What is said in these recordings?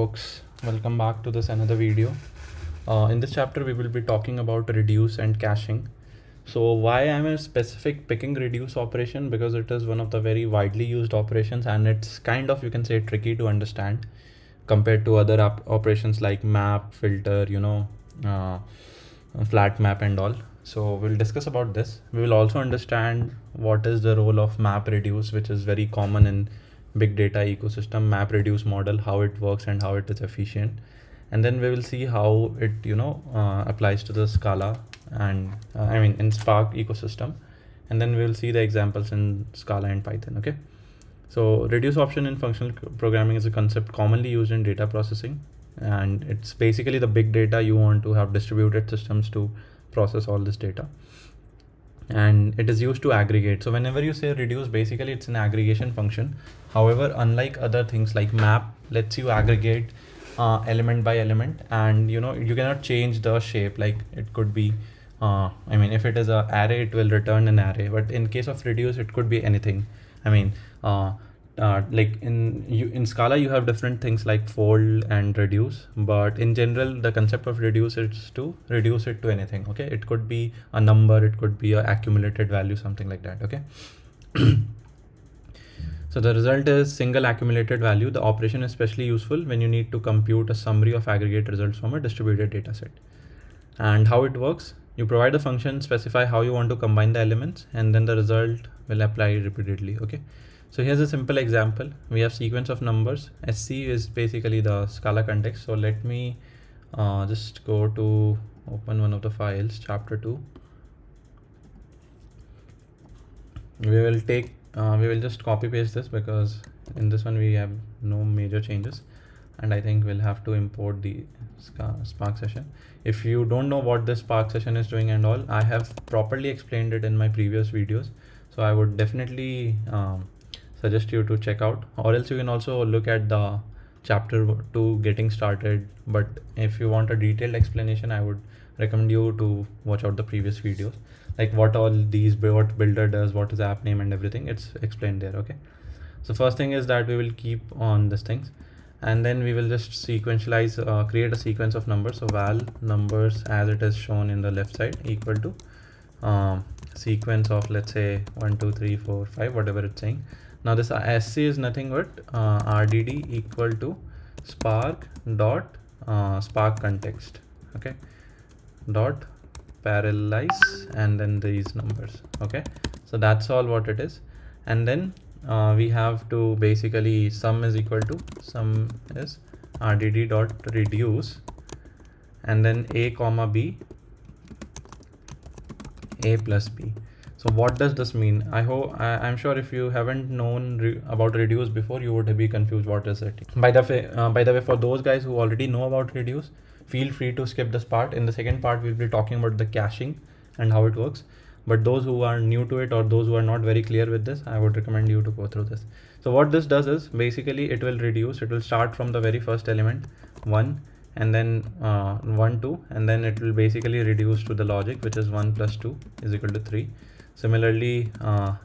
Folks, welcome back to this another video. In this chapter we will be talking about reduce and caching. So why I'm a specific picking reduce operation, because it is one of the very widely used operations and it's kind of, you can say, tricky to understand compared to other operations like map, filter, flat map and all. So we'll discuss about this. We will also understand what is the role of MapReduce, which is very common in big data ecosystem. MapReduce model, how it works and how it is efficient. And then we will see how it applies to the Scala and in Spark ecosystem. And then we will see the examples in Scala and Python. Okay. So reduce option in functional programming is a concept commonly used in data processing, and it's basically the big data you want to have distributed systems to process all this data, and it is used to aggregate. So whenever you say reduce, basically it's an aggregation function. However, unlike other things like map lets you aggregate element by element, and you cannot change the shape. Like it could be if it is an array, it will return an array, but in case of reduce, it could be anything. Like in Scala you have different things like fold and reduce, but in general the concept of reduce is to reduce it to anything. Okay, it could be a number, it could be a accumulated value, something like that. Okay. So the result is single accumulated value. The operation is especially useful when you need to compute a summary of aggregate results from a distributed data set. And how it works: you provide the function, specify how you want to combine the elements, and then the result will apply repeatedly. Okay. So here's a simple example. We have sequence of numbers. SC is basically the Scala context. So let me just go to open one of the files, chapter 2. We will just copy paste this, because in this one we have no major changes, and I think we'll have to import the Spark session. If you don't know what this Spark session is doing and all, I have properly explained it in my previous videos, so I would definitely suggest you to check out, or else you can also look at the chapter 2 getting started. But if you want a detailed explanation, I would recommend you to watch out the previous videos, like what builder does, what is app name and everything. It's explained there. Okay. So first thing is that we will keep on these things, and then we will just sequentialize, create a sequence of numbers. So val numbers, as it is shown in the left side, equal to sequence of, let's say, 1 2 3 4 5, whatever it's saying. Now this SC is nothing but RDD equal to spark dot spark context. Okay, dot parallelize, and then these numbers. Okay, so that's all what it is. And then we have to basically sum is RDD dot reduce, and then a comma b, a plus b. So what does this mean? I'm sure if you haven't known about reduce before, you would be confused what is it. By the way, for those guys who already know about reduce, feel free to skip this part. In the second part, we'll be talking about the caching and how it works. But those who are new to it, or those who are not very clear with this, I would recommend you to go through this. So what this does is basically it will reduce. It will start from the very first element 1, and then 1 2, and then it will basically reduce to the logic, which is 1 plus 2 is equal to 3. Similarly,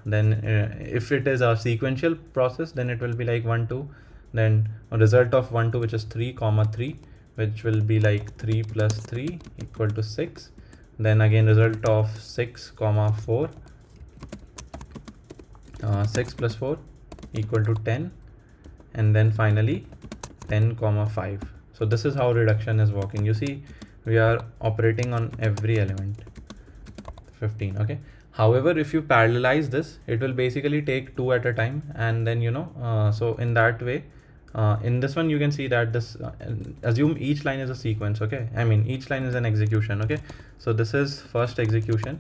then if it is a sequential process, then it will be like 1 2, then a result of 1 2, which is 3 comma 3, which will be like 3 plus 3 equal to 6. Then again result of 6 comma 4, 6 plus 4 equal to 10, and then finally 10 comma 5. So this is how reduction is working. You see, we are operating on every element 15. Okay. However, if you parallelize this, it will basically take 2 at a time, and then so in that way, in this one you can see that this assume each line is a sequence. Okay, each line is an execution. Okay, so this is first execution.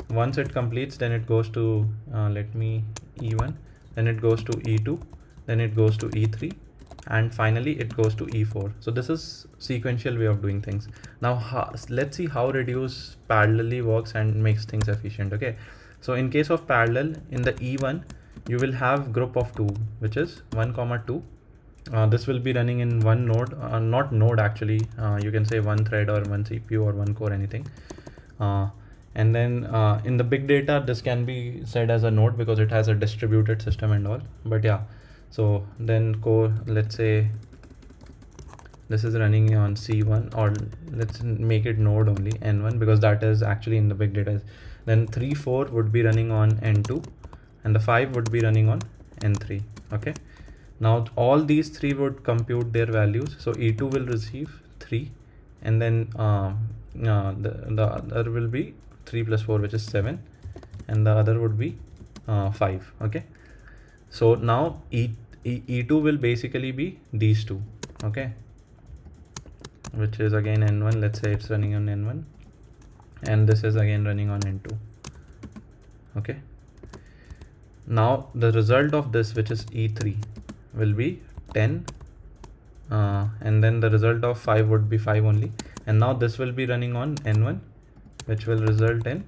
Once it completes, then it goes to let me E1, then it goes to E2, then it goes to E3, and finally it goes to E4. So this is sequential way of doing things. Now let's see how reduce parallelly works and makes things efficient. Okay, so in case of parallel, in the E1 you will have group of 2, which is 1 comma 2. This will be running in one node, not node actually, you can say one thread or one CPU or one core, anything. And then in the big data, this can be said as a node because it has a distributed system and all. But yeah, so then core, let's say this is running on C1, or let's make it node only N1 because that is actually in the big data. Then 3, 4 would be running on N2 and the 5 would be running on N3. Okay. Now all these three would compute their values. So E2 will receive 3 and then the other will be 3 plus 4, which is 7, and the other would be 5. Okay. So now E2 will basically be these two. Okay. Which is again N1. Let's say it's running on N1 and this is again running on N2. Okay. Now the result of this, which is E3, will be 10 and then the result of 5 would be 5 only, and now this will be running on N1, which will result in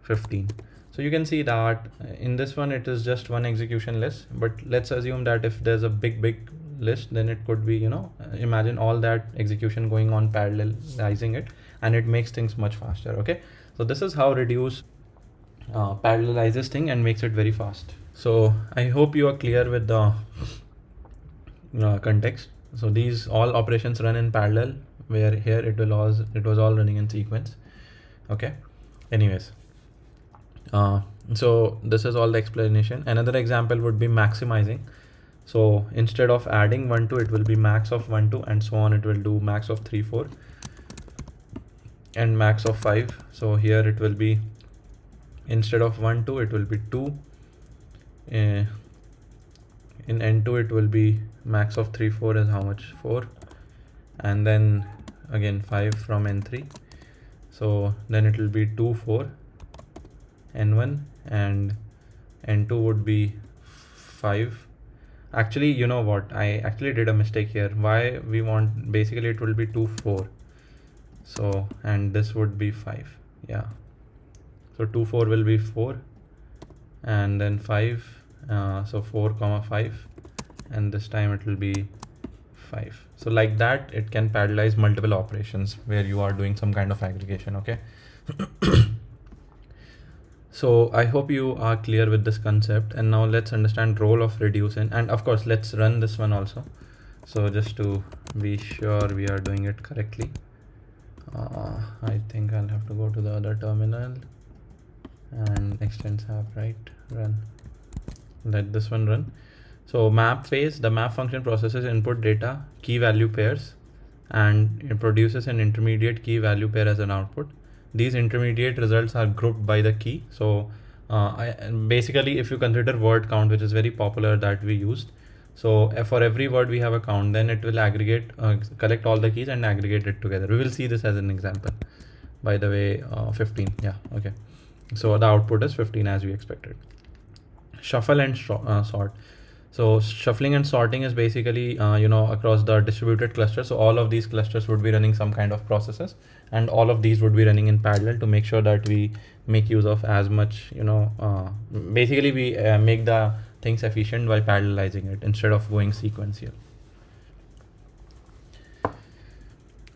15. So you can see that in this one it is just one execution list, but let's assume that if there's a big list, then it could be, imagine all that execution going on, parallelizing it, and it makes things much faster. Okay, so this is how Reduce parallelizes thing and makes it very fast. So I hope you are clear with the context. So these all operations run in parallel, where here it was all running in sequence. Okay, anyways, so this is all the explanation. Another example would be maximizing. So instead of adding 1 2, it will be max of 1 2 and so on. It will do max of 3 4 and max of 5. So here it will be, instead of 1 2, it will be 2. In N2 it will be max of 3 4 is how much? 4, and then again 5 from N3. So then it will be 2 4 N1 and N2 would be 5. Actually, you know what, I actually did a mistake here. Why we want, basically it will be 2 4. So and this would be 5. Yeah, so 2 4 will be 4 and then 5, so 4 comma 5, and this time it will be 5. So like that it can parallelize multiple operations where you are doing some kind of aggregation. Okay. So I hope you are clear with this concept, and now let's understand role of reduce in, and of course let's run this one also. So just to be sure we are doing it correctly, I think I'll have to go to the other terminal and extends app, right? Run. Let this one run. So map phase, the map function processes input data key value pairs and it produces an intermediate key value pair as an output. These intermediate results are grouped by the key. So basically if you consider word count, which is very popular that we used, so for every word we have a count, then it will aggregate, collect all the keys and aggregate it together. We will see this as an example. By the way, 15. Yeah, okay. So the output is 15 as we expected. Shuffle and sort. So shuffling and sorting is basically, across the distributed cluster. So all of these clusters would be running some kind of processes, and all of these would be running in parallel to make sure that we make use of as much, basically we make the things efficient by parallelizing it instead of going sequential.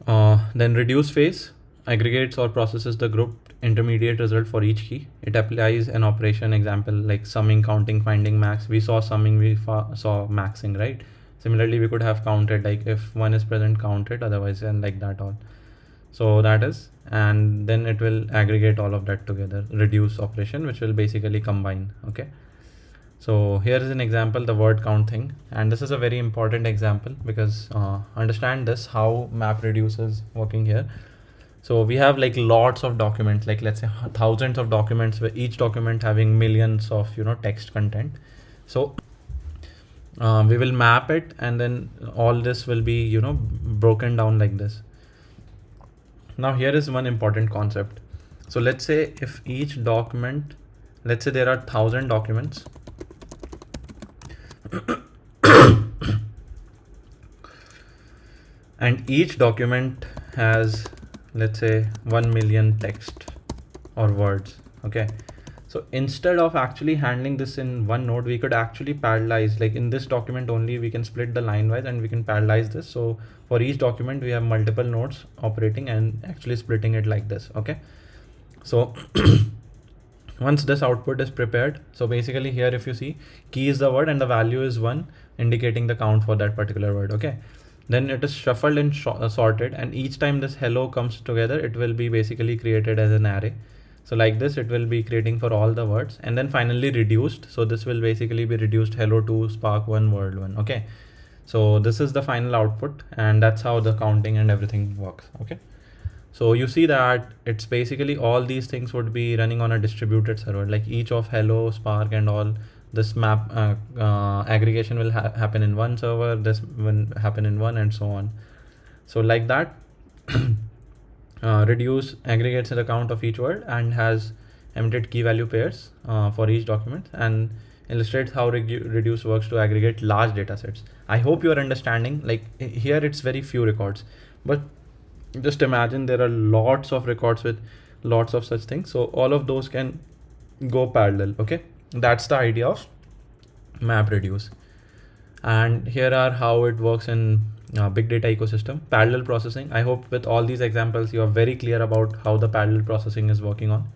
Then reduce phase aggregates or processes the grouped intermediate result for each key. It applies an operation, example like summing, counting, finding max. We saw summing, we saw maxing, right? Similarly, we could have counted, like if one is present, count it, otherwise, and like that all. So that is, and then it will aggregate all of that together, reduce operation, which will basically combine. Okay. So here is an example, the word count thing, and this is a very important example because understand this, how MapReduce is working here. So we have like lots of documents, like let's say thousands of documents, where each document having millions of text content. So we will map it, and then all this will be broken down like this. Now here is one important concept. So let's say if each document, let's say there are 1,000 documents. And each document has, let's say, 1 million text or words. Okay. So instead of actually handling this in one node, we could actually parallelize, like in this document only, we can split the line wise and we can parallelize this. So for each document, we have multiple nodes operating and actually splitting it like this. Okay. So once this output is prepared, so basically here, if you see, key is the word and the value is 1, indicating the count for that particular word. Okay. then it is shuffled and sorted, and each time this hello comes together, it will be basically created as an array. So like this, it will be creating for all the words, and then finally reduced. So this will basically be reduced hello to spark 1 world 1. Okay. So this is the final output, and that's how the counting and everything works. Okay. So you see that it's basically all these things would be running on a distributed server, like each of hello, spark and all this map aggregation will happen in one server, this will happen in one, and so on. So like that, reduce aggregates the count of each word and has emitted key value pairs for each document, and illustrates how reduce works to aggregate large data sets. I hope you are understanding. Like here it's very few records, but just imagine there are lots of records with lots of such things. So all of those can go parallel. Okay, that's the idea of MapReduce. And here are how it works in big data ecosystem. Parallel processing. I hope with all these examples you are very clear about how the parallel processing is working on.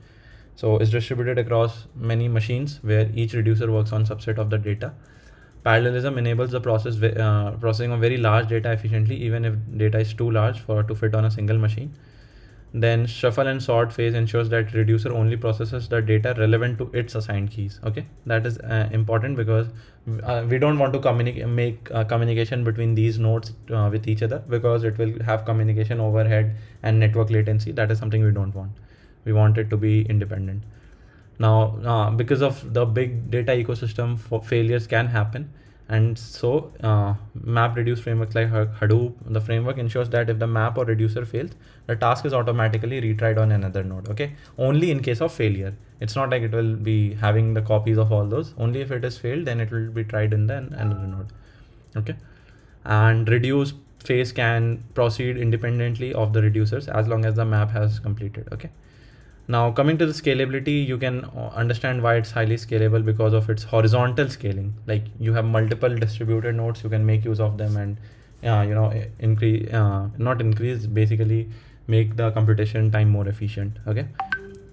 So it's distributed across many machines where each reducer works on subset of the data. Parallelism enables the processing of very large data efficiently, even if data is too large to fit on a single machine. Then shuffle and sort phase ensures that reducer only processes the data relevant to its assigned keys. Okay, that is important because we don't want to make communication between these nodes with each other, because it will have communication overhead and network latency. That is something we don't want. We want it to be independent. Now, because of the big data ecosystem, failures can happen. And so MapReduce frameworks like Hadoop, the framework ensures that if the map or reducer fails, the task is automatically retried on another node. Okay, only in case of failure. It's not like it will be having the copies of all those. Only if it is failed, then it will be tried in the another node. Okay, and reduce phase can proceed independently of the reducers as long as the map has completed. Okay. Now coming to the scalability, you can understand why it's highly scalable because of its horizontal scaling. Like you have multiple distributed nodes, you can make use of them and basically make the computation time more efficient. Okay,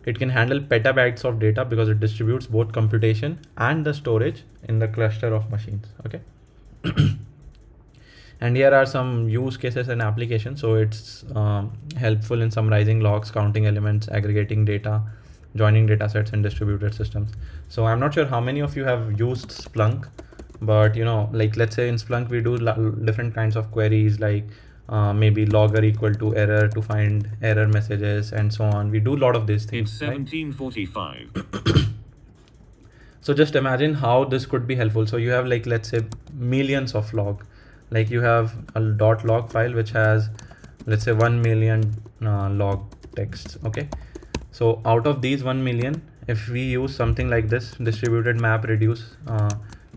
it can handle petabytes of data because it distributes both computation and the storage in the cluster of machines. Okay. And here are some use cases and applications. So it's helpful in summarizing logs, counting elements, aggregating data, joining data sets in distributed systems. So I'm not sure how many of you have used Splunk, but like let's say in Splunk we do different kinds of queries, like maybe logger equal to error to find error messages and so on. We do a lot of these things. It's 17:45. Right? So just imagine how this could be helpful. So you have like, let's say, millions of log. Like you have a .log file which has, let's say, 1 million log texts. Okay, so out of these 1 million, if we use something like this distributed MapReduce,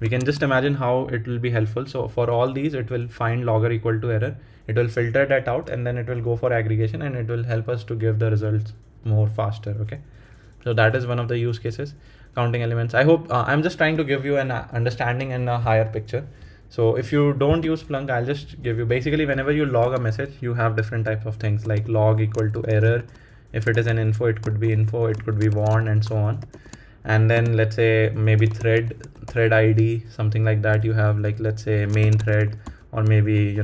we can just imagine how it will be helpful. So for all these, it will find logger equal to error, it will filter that out, and then it will go for aggregation, and it will help us to give the results more faster. Okay, so that is one of the use cases. Counting elements. I hope I'm just trying to give you an understanding and a higher picture. So if you don't use Splunk, I'll just give you, basically whenever you log a message, you have different types of things like log equal to error. If it is an info, it could be info, it could be warn, and so on. And then let's say maybe thread ID, something like that. You have like, let's say main thread, or maybe,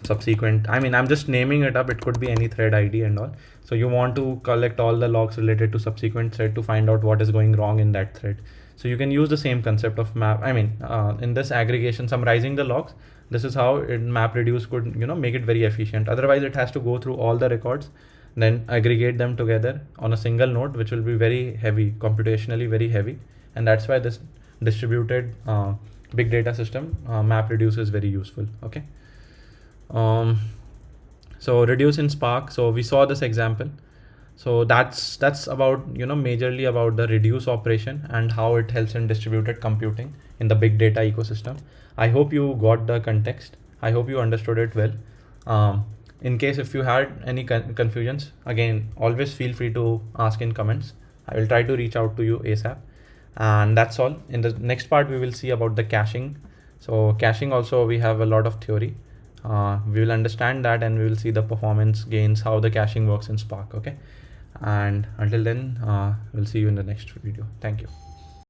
subsequent. I mean, I'm just naming it up. It could be any thread ID and all. So you want to collect all the logs related to subsequent thread to find out what is going wrong in that thread. So you can use the same concept of in this aggregation, summarizing the logs. This is how MapReduce could, make it very efficient. Otherwise, it has to go through all the records, then aggregate them together on a single node, which will be very heavy, computationally very heavy. And that's why this distributed big data system, MapReduce, is very useful. Okay. So reduce in Spark. So we saw this example. So that's about, majorly about the reduce operation and how it helps in distributed computing in the big data ecosystem. I hope you got the context. I hope you understood it well. In case if you had any confusions, again, always feel free to ask in comments. I will try to reach out to you ASAP. And that's all. In the next part, we will see about the caching. So caching also, we have a lot of theory. We will understand that, and we will see the performance gains, how the caching works in Spark. Okay. And until then, we'll see you in the next video. Thank you.